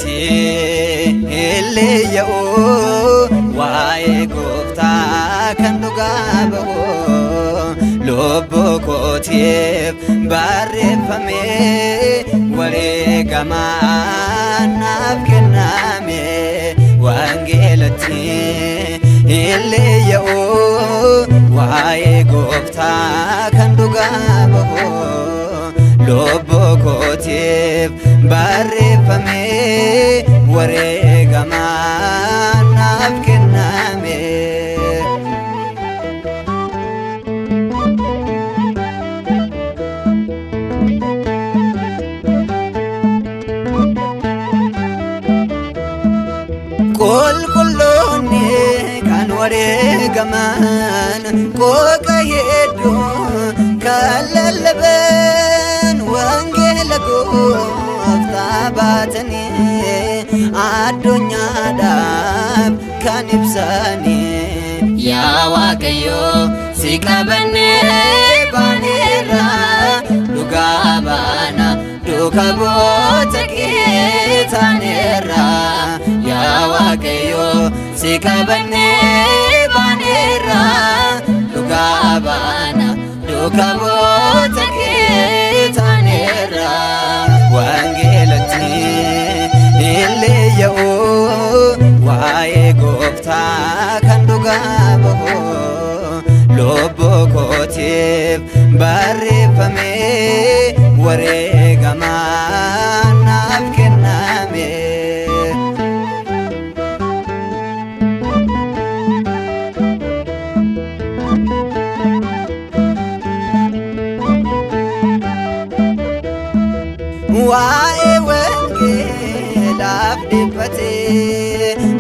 kooti illee waa'ee gooftaa kan dhugaa bahu lubbuu kootiif barreeffame wareegamaan naaf kenname wangeelatti illee waa'ee gooftaa kan dhugaa bahu lubbuu kootiif barreeffame wareegamaan naaf kenname. Qulqulloonni kan wareegaman qooqa hedduu kan lallaban wangeela gooftaa baatanii addunyaadhaaf kan ibsanii yaa Waaqayyo si qabannee baaneerra dhugaa baana duukaa bu'oota kee taaneerra yaa Waaqayyo si qabannee baaneerra dhugaa baana duukaa bu'oota kee taaneerra wangeelatti illee waa'ee gooftaa kan dhugaa bahu lubbuu kootiif barreeffame wareegamaan naaf kenname. Waa'ee wangeelaaf dhiphate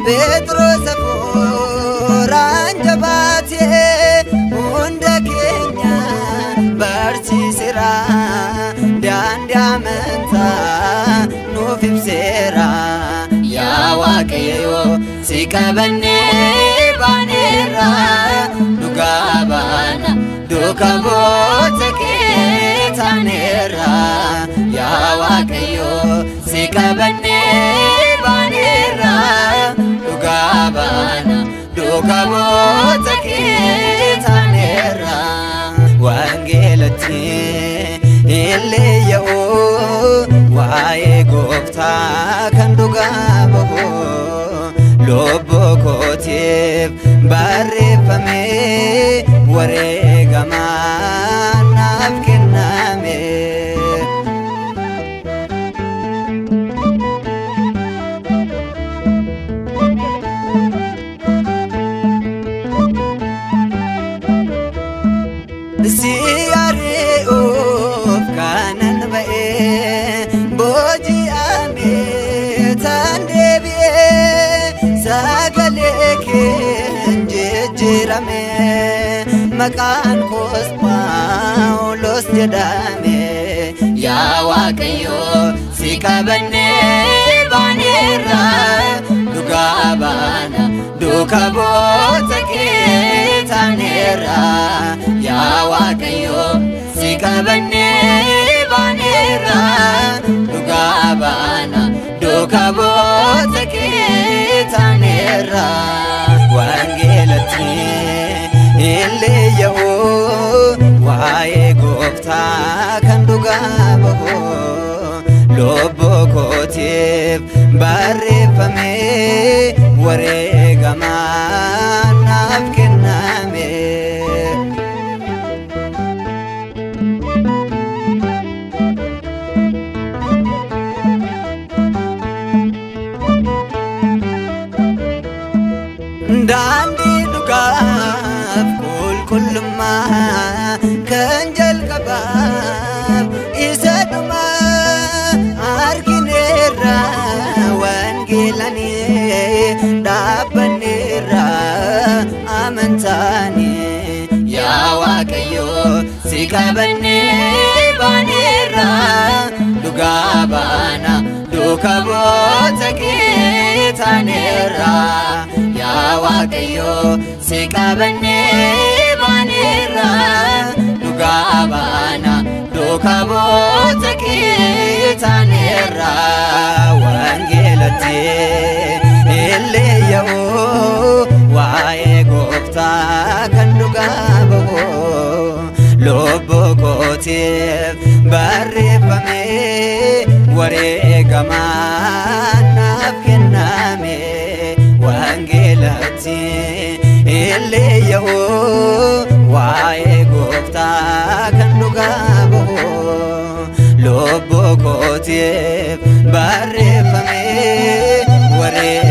Phexros hafuuraan jabaate hunda keenya barsiiseera daandii amantaa nuuf ibseera yaa Waaqayyo si qabannee baaneerra dhugaa baana duukaa bu'oota kee taaneerra yaa Waaqayyo si qabannee baaneerra dhugaa baana duukaa bu'oota kee taaneerra wangeelatti illee waa'ee gooftaa kan dhugaa bahu lubbuu kootiif barreeffame wareegamaan naaf kenname. Siyare'uuf kanan ba'ee booji'amee tan deebi'ee sagalee keen jijjiirame maqaan koos Phaawulos jedhame yaa Waaqayyo si qabannee baaneerra dhugaa baana duukaa bu'oota kee taaneerra yaa Waaqayyo si qabannee baaneerra dhugaa baana duukaa bu'oota kee taaneerra wangeelatti illee waa'ee gooftaa kan dhugaa bahu lubbuu kootiif barreeffame wareegamaan naaf kenname. Daandii dhugaaf qulqullummaa kan jalqabaaf isa dhumaa argineerra wangeelanii dhaabbanneerra amantaanii yaa Waaqayyo si qabannee baaneerra dhugaa baana duukaa bu'oota kee taaneerra yaa Waaqayyo si qabannee baaneerra dhugaa baana duukaa bu'oota kee taaneerra wangeela wangeelatti illee yoo waa'ee gooftaa kan dhugaa bahu lubbuu kootiif barreeffame wareegamaan naaf kenname wangeelatti illee yoo waa'ee gooftaa kan dhugaa bahu lubbuu kootiif barreeffame wareegamaan